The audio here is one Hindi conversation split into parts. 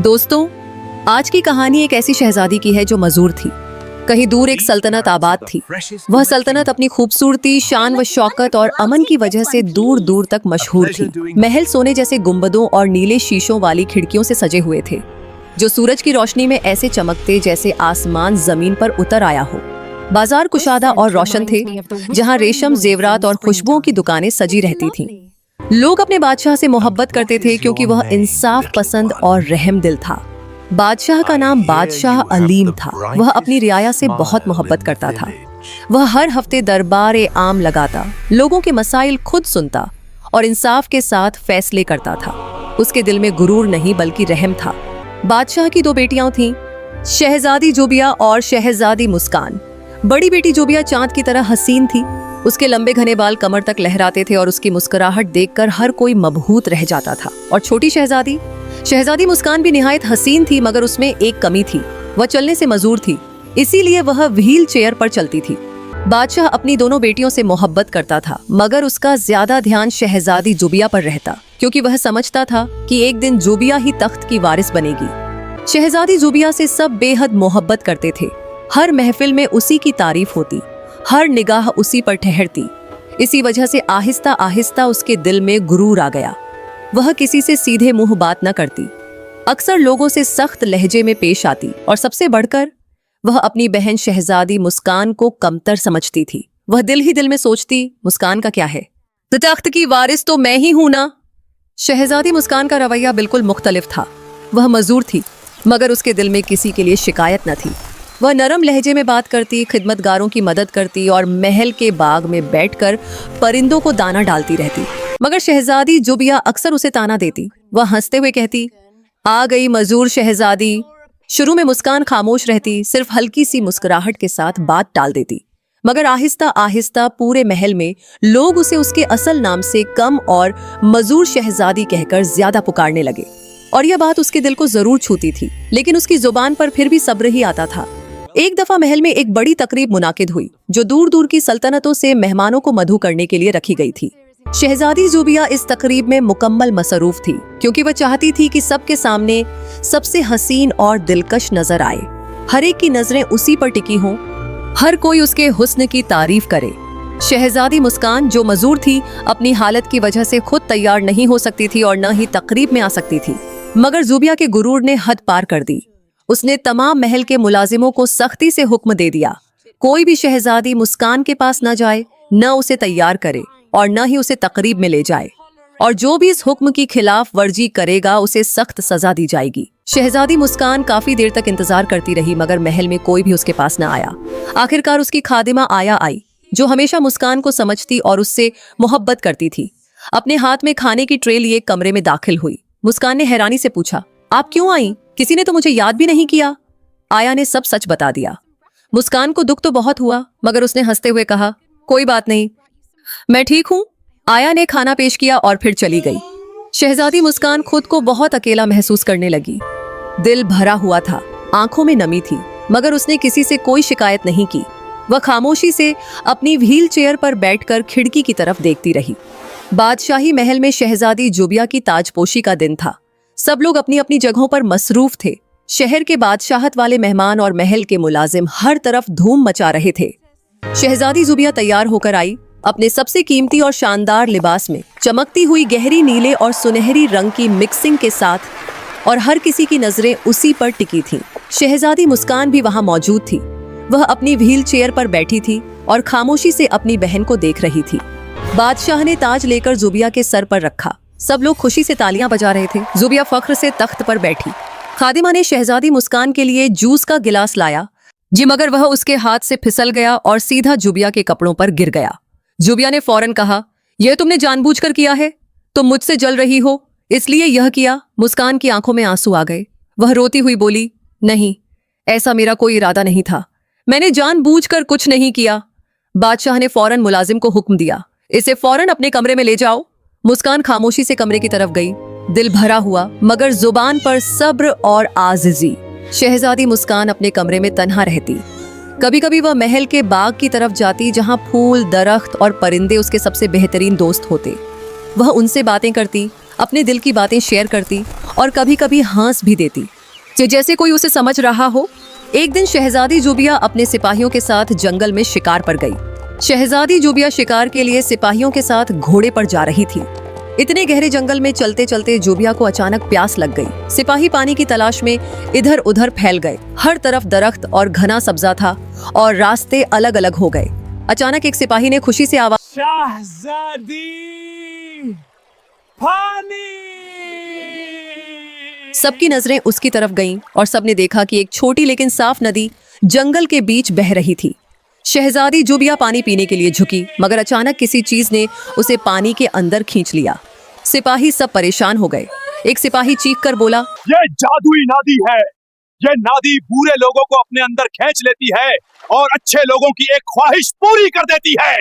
दोस्तों, आज की कहानी एक ऐसी शहजादी की है जो मजूर थी। कहीं दूर एक सल्तनत आबाद थी। वह सल्तनत अपनी खूबसूरती, शान व शौकत और अमन की वजह से दूर दूर तक मशहूर थी। महल सोने जैसे गुंबदों और नीले शीशों वाली खिड़कियों से सजे हुए थे, जो सूरज की रोशनी में ऐसे चमकते जैसे आसमान जमीन पर उतर आया हो। बाजार कुशादा और रोशन थे, जहाँ रेशम, जेवरात और खुशबुओं की दुकानें सजी रहती थीं। लोग अपने बादशाह से मोहब्बत करते थे क्योंकि वह इंसाफ पसंद और रहमदिल था। बादशाह का नाम बादशाह अलीम था। वह अपनी रियाया से बहुत मोहब्बत करता था। वह हर हफ्ते दरबार आम लगाता, लोगों के मसाइल खुद सुनता और इंसाफ के साथ फैसले करता था। उसके दिल में गुरूर नहीं बल्कि रहम था। बादशाह की 2 बेटियां थीं, शहजादी जोबिया और शहजादी मुस्कान। बड़ी बेटी जोबिया चांद की तरह हसीन थी। उसके लंबे घने बाल कमर तक लहराते थे और उसकी मुस्कुराहट देखकर हर कोई मबहूत रह जाता था। और छोटी शहजादी मुस्कान भी निहायत हसीन थी, मगर उसमें एक कमी थी। वह चलने से मजूर थी, इसीलिए वह व्हील चेयर पर चलती थी। बादशाह अपनी दोनों बेटियों से मोहब्बत करता था, मगर उसका ज्यादा ध्यान शहजादी जोबिया पर रहता, क्योंकि वह समझता था कि एक दिन जोबिया ही तख्त की वारिस बनेगी। शहजादी जोबिया से सब बेहद मोहब्बत करते थे। हर महफिल में उसी की तारीफ होती, हर निगाह उसी पर ठहरती। इसी वजह से आहिस्ता आहिस्ता उसके दिल में गुरूर आ गया। वह किसी से सीधे मुंह बात न करती, अक्सर लोगों से सख्त लहजे में पेश आती, और सबसे बढ़कर वह अपनी बहन शहजादी मुस्कान को कमतर समझती थी। वह दिल ही दिल में सोचती, मुस्कान का क्या है, तो तख्त की वारिस तो मैं ही हूं ना। शहजादी मुस्कान का रवैया बिल्कुल मुख्तलिफ था। वह मजूर थी, मगर उसके दिल में किसी के लिए शिकायत न थी। वह नरम लहजे में बात करती, खिदमतगारों की मदद करती और महल के बाग में बैठकर परिंदों को दाना डालती रहती। मगर शहजादी जोबिया अक्सर उसे ताना देती। वह हंसते हुए कहती, आ गई मजूर शहजादी। शुरू में मुस्कान खामोश रहती, सिर्फ हल्की सी मुस्कुराहट के साथ बात टाल देती। मगर आहिस्ता आहिस्ता पूरे महल में लोग उसे उसके असल नाम से कम और मजूर शहजादी कहकर ज्यादा पुकारने लगे। और यह बात उसके दिल को जरूर छूती थी, लेकिन उसकी जुबान पर फिर भी सब्र ही आता था। एक दफा महल में एक बड़ी तकरीब मुनाकिद हुई, जो दूर दूर की सल्तनतों से मेहमानों को मधु करने के लिए रखी गई थी। शहजादी जोबिया इस तकरीब में मुकम्मल मसरूफ थी, क्योंकि वह चाहती थी कि सबके सामने सबसे हसीन और दिलकश नजर आए। हर एक की नजरें उसी पर टिकी हों, हर कोई उसके हुस्न की तारीफ करे। शहजादी मुस्कान, जो मजूर थी, अपनी हालत की वजह से खुद तैयार नहीं हो सकती थी और न ही तकरीब में आ सकती थी। मगर जोबिया के गुरूर ने हद पार कर दी। उसने तमाम महल के मुलाजिमों को सख्ती से हुक्म दे दिया, कोई भी शहजादी मुस्कान के पास न जाए, न उसे तैयार करे और न ही उसे तकरीब में ले जाए। और जो भी इस हुक्म की खिलाफ वर्जी करेगा, उसे सख्त सजा दी जाएगी। शहजादी मुस्कान काफी देर तक इंतजार करती रही, मगर महल में कोई भी उसके पास न आया। आखिरकार उसकी खादिमा आया आई, जो हमेशा मुस्कान को समझती और उससे मोहब्बत करती थी। अपने हाथ में खाने की ट्रे लिए कमरे में दाखिल हुई। मुस्कान ने हैरानी से पूछा, आप क्यों आई? किसी ने तो मुझे याद भी नहीं किया। आया ने सब सच बता दिया। मुस्कान को दुख तो बहुत हुआ, मगर उसने हंसते हुए कहा, कोई बात नहीं, मैं ठीक हूँ। आया ने खाना पेश किया और फिर चली गई। शहजादी मुस्कान खुद को बहुत अकेला महसूस करने लगी। दिल भरा हुआ था, आंखों में नमी थी, मगर उसने किसी से कोई शिकायत नहीं की। वह खामोशी से अपनी व्हील चेयर पर बैठकर खिड़की की तरफ देखती रही। बादशाही महल में शहजादी जोबिया की ताजपोशी का दिन था। सब लोग अपनी अपनी जगहों पर मसरूफ थे। शहर के बादशाहत वाले मेहमान और महल के मुलाजिम हर तरफ धूम मचा रहे थे। शहजादी जोबिया तैयार होकर आई, अपने सबसे कीमती और शानदार लिबास में, चमकती हुई गहरी नीले और सुनहरी रंग की मिक्सिंग के साथ, और हर किसी की नजरें उसी पर टिकी थीं। शहजादी मुस्कान भी वहां मौजूद थी। वह अपनी व्हील चेयर पर बैठी थी और खामोशी से अपनी बहन को देख रही थी। बादशाह ने ताज लेकर जोबिया के सर पर रखा। सब लोग खुशी से तालियां बजा रहे थे। जोबिया फख्र से तख्त पर बैठी। खादिमा ने शहजादी मुस्कान के लिए जूस का गिलास लाया, जी, मगर वह उसके हाथ से फिसल गया और सीधा जोबिया के कपड़ों पर गिर गया। जोबिया ने फौरन कहा, यह तुमने जानबूझकर किया है? तुम मुझसे जल रही हो, इसलिए यह किया? मुस्कान की आंखों में आंसू आ गए। वह रोती हुई बोली, नहीं, ऐसा मेरा कोई इरादा नहीं था। मैंने जानबूझकर कुछ नहीं किया। बादशाह ने फौरन मुलाजिम को हुक्म दिया, इसे फौरन अपने कमरे में ले जाओ। मुस्कान खामोशी से कमरे की तरफ गई। दिल भरा हुआ, मगर जुबान पर सब्र और आजिज़ी। शहजादी मुस्कान अपने कमरे में तन्हा रहती। कभी कभी वह महल के बाग की तरफ जाती, जहां फूल, दरख्त और परिंदे उसके सबसे बेहतरीन दोस्त होते। वह उनसे बातें करती, अपने दिल की बातें शेयर करती और कभी कभी हंस भी देती, जैसे कोई उसे समझ रहा हो। एक दिन शहजादी जुबिया अपने सिपाहियों के साथ जंगल में शिकार पर गई। शहजादी जुबिया शिकार के लिए सिपाहियों के साथ घोड़े पर जा रही थी। इतने गहरे जंगल में चलते चलते जुबिया को अचानक प्यास लग गई। सिपाही पानी की तलाश में इधर उधर फैल गए। हर तरफ दरख्त और घना सब्जा था और रास्ते अलग अलग हो गए। अचानक एक सिपाही ने खुशी से आवाज, शहजादी, पानी। सबकी नजरें उसकी तरफ गईं और सबने देखा कि एक छोटी लेकिन साफ नदी जंगल के बीच बह रही थी। शहजादी जुबिया पानी पीने के लिए झुकी, मगर अचानक किसी चीज ने उसे पानी के अंदर खींच लिया। सिपाही सब परेशान हो गए। एक सिपाही चीख कर बोला, ये जादुई नादी है। ये नादी बुरे लोगों को अपने अंदर खींच लेती है और अच्छे लोगों की एक ख्वाहिश पूरी कर देती है।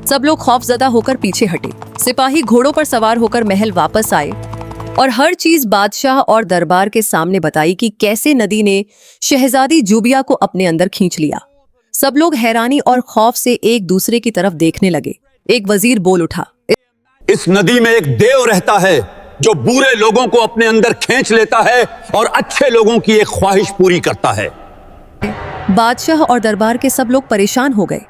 सब लोग खौफजदा होकर पीछे हटे। सिपाही घोड़ों पर सवार होकर महल वापस आए और हर चीज बादशाह और दरबार के सामने बताई कि कैसे नदी ने शहजादी जुबिया को अपने अंदर खींच लिया। सब लोग हैरानी और खौफ से एक दूसरे की तरफ देखने लगे। एक वजीर बोल उठा, इस नदी में एक देव रहता है जो बुरे लोगों को अपने अंदर खींच लेता है और अच्छे लोगों की एक ख्वाहिश पूरी करता है। बादशाह और दरबार के सब लोग परेशान हो गए,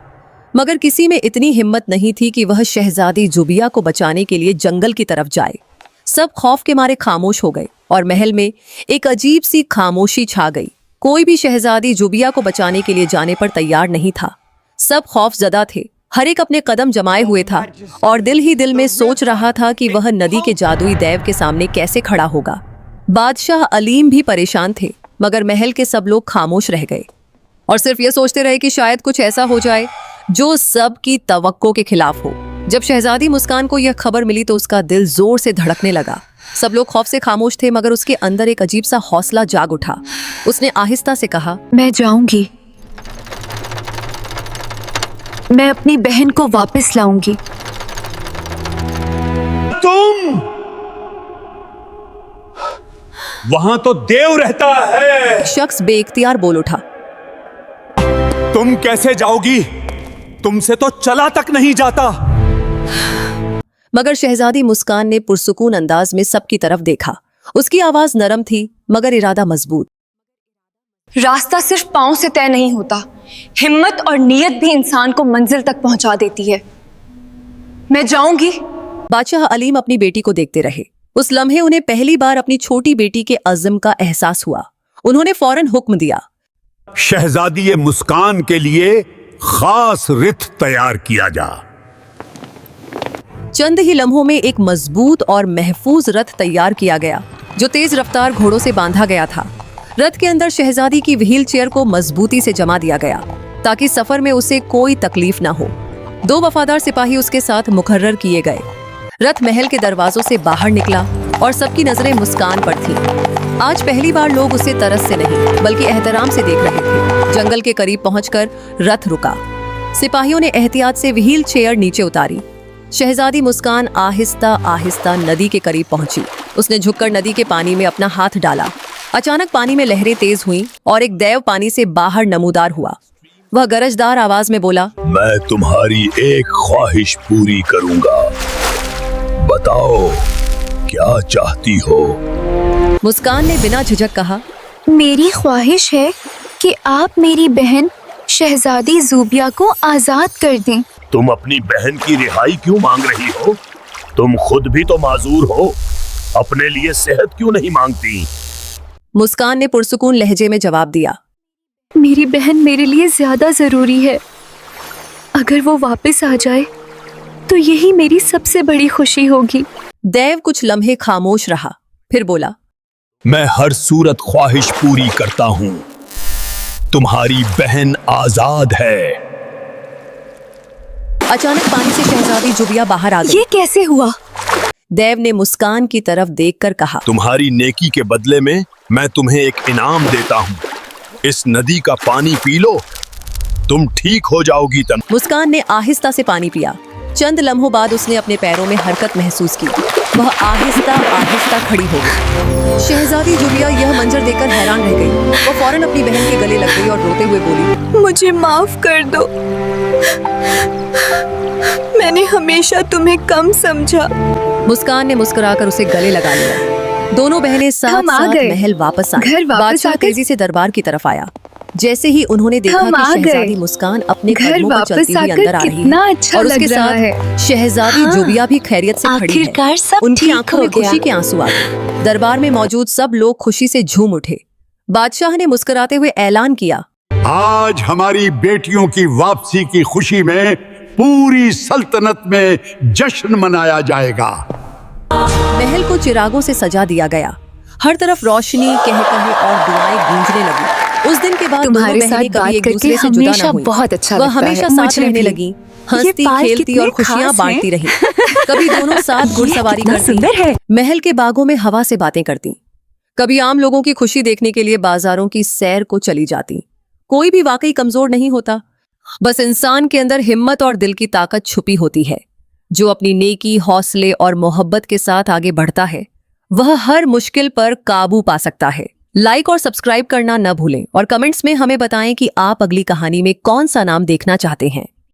मगर किसी में इतनी हिम्मत नहीं थी कि वह शहजादी जुबिया को बचाने के लिए जंगल की तरफ जाए। सब खौफ के मारे खामोश हो गए और महल में एक अजीब सी खामोशी छा गई। कोई भी शहजादी जुबिया को बचाने के लिए जाने पर तैयार नहीं था। सब खौफजदा थे। हर एक अपने कदम जमाए हुए था और दिल ही दिल में सोच रहा था कि वह नदी के जादुई देव के सामने कैसे खड़ा होगा। बादशाह अलीम भी परेशान थे, मगर महल के सब लोग खामोश रह गए और सिर्फ ये सोचते रहे कि शायद कुछ ऐसा हो जाए जो सबकी तवक्को के खिलाफ हो। जब शहजादी मुस्कान को यह खबर मिली तो उसका दिल जोर से धड़कने लगा। सब लोग खौफ से खामोश थे, मगर उसके अंदर एक अजीब सा हौसला जाग उठा। उसने आहिस्ता से कहा, मैं जाऊंगी, मैं अपनी बहन को वापस लाऊंगी। तुम वहां तो देव रहता है। शख्स बेइख्तियार बोल उठा, तुम कैसे जाओगी? तुमसे तो चला तक नहीं जाता। मगर शहजादी मुस्कान ने पुरसुकून अंदाज में सबकी तरफ देखा। उसकी आवाज नरम थी, मगर इरादा मजबूत। रास्ता सिर्फ पांव से तय नहीं होता, हिम्मत और नीयत भी इंसान को मंजिल तक पहुंचा देती है। मैं जाऊंगी। बादशाह अलीम अपनी बेटी को देखते रहे। उस लम्हे उन्हें पहली बार अपनी छोटी बेटी के अज़्म का एहसास हुआ। उन्होंने फौरन हुक्म दिया, शहजादी मुस्कान के लिए खास रिथ तैयार किया जा। चंद ही लम्हों में एक मजबूत और महफूज रथ तैयार किया गया, जो तेज रफ्तार घोड़ों से बांधा गया था। रथ के अंदर शहजादी की व्हील चेयर को मजबूती से जमा दिया गया ताकि सफर में उसे कोई तकलीफ न हो। 2 वफादार सिपाही उसके साथ मुकर्रर किए गए। रथ महल के दरवाजों से बाहर निकला और सबकी नजरें मुस्कान पर थीं। आज पहली बार लोग उसे तरस से नहीं बल्कि एहतराम से देख रहे थे। जंगल के करीब पहुंचकर रथ रुका। सिपाहियों ने एहतियात से व्हील चेयर नीचे उतारी। शहजादी मुस्कान आहिस्ता आहिस्ता नदी के करीब पहुंची। उसने झुककर नदी के पानी में अपना हाथ डाला। अचानक पानी में लहरें तेज हुईं और एक देव पानी से बाहर नमूदार हुआ। वह गरजदार आवाज में बोला, मैं तुम्हारी एक ख्वाहिश पूरी करूंगा। बताओ क्या चाहती हो? मुस्कान ने बिना झिझक कहा, मेरी ख्वाहिश है कि आप मेरी बहन शहजादी जुबिया को आजाद कर दें। तुम अपनी बहन की रिहाई क्यों मांग रही हो? तुम खुद भी तो माजूर हो। अपने लिए सेहत क्यों नहीं मांगती? मुस्कान ने पुरसुकून लहजे में जवाब दिया, मेरी बहन मेरे लिए ज्यादा जरूरी है। अगर वो वापस आ जाए तो यही मेरी सबसे बड़ी खुशी होगी। देव कुछ लम्हे खामोश रहा, फिर बोला, मैं हर सूरत ख्वाहिश पूरी करता हूँ। तुम्हारी बहन आजाद है। अचानक पानी से शहजादी जुबिया बाहर आ गई। ये कैसे हुआ? देव ने मुस्कान की तरफ देखकर कहा, तुम्हारी नेकी के बदले में मैं तुम्हें एक इनाम देता हूँ। इस नदी का पानी पी लो, तुम ठीक हो जाओगी। मुस्कान ने आहिस्ता से पानी पिया। चंद लम्हों बाद उसने अपने पैरों में हरकत महसूस की। वह आहिस्ता आहिस्ता खड़ी हो गई। शहजादी जुबिया यह मंजर देखकर हैरान रह गई। वो फौरन अपनी बहन के गले लग गई और रोते हुए बोली, मुझे माफ कर दो। मैंने हमेशा तुम्हें कम समझा। मुस्कान ने मुस्कुराकर उसे गले लगा लिया। दोनों बहनें साथ हम आ साथ गए। महल वापस आई। घर वापस बादशाह आ गए। तेजी से दरबार की तरफ आया। जैसे ही उन्होंने देखा हम कि आ गए। शहजादी मुस्कान अपने घर कदमों पर वापस चलती हुई आकर अंदर आ रही कितना है अच्छा और उसके लग रहा साथ है। शहजादी जुबिया भी खैरियत से खड़ी आखिरकार है। सब उनकी ठीक आंखों हो में खुशी गया। के आंसू आ गए। दरबार में मौजूद सब लोग खुशी से झूम उठे। बादशाह ने मुस्कुराते हुए ऐलान किया, आज हमारी बेटियों की वापसी की खुशी में पूरी सल्तनत में जश्न मनाया जाएगा। महल को चिरागों से सजा दिया गया। हर तरफ रोशनी, कहकहे और दुआएं गूंजने लगी। उस दिन के बाद दोनों तुम्हारे बहनें साथ कभी बात एक करके दूसरे से जुदा हमेशा न हुई। बहुत अच्छा वह लगता है। हमेशा साथ मुझे रहने भी। लगी, हंसती बाल खेलती कितने और खुशियां खास बांटती रही। कभी दोनों साथ घुड़सवारी कितना सुंदर है। करती, महल के बागों में हवा से बातें करती, कभी आम लोगों की खुशी देखने के लिए बाजारों की सैर को चली जाती। कोई भी वाकई कमजोर नहीं होता, बस इंसान के अंदर हिम्मत और दिल की ताकत छुपी होती है। जो अपनी नेकी, हौसले और मोहब्बत के साथ आगे बढ़ता है वह हर मुश्किल पर काबू पा सकता है। लाइक और सब्सक्राइब करना न भूलें और कमेंट्स में हमें बताएं कि आप अगली कहानी में कौन सा नाम देखना चाहते हैं।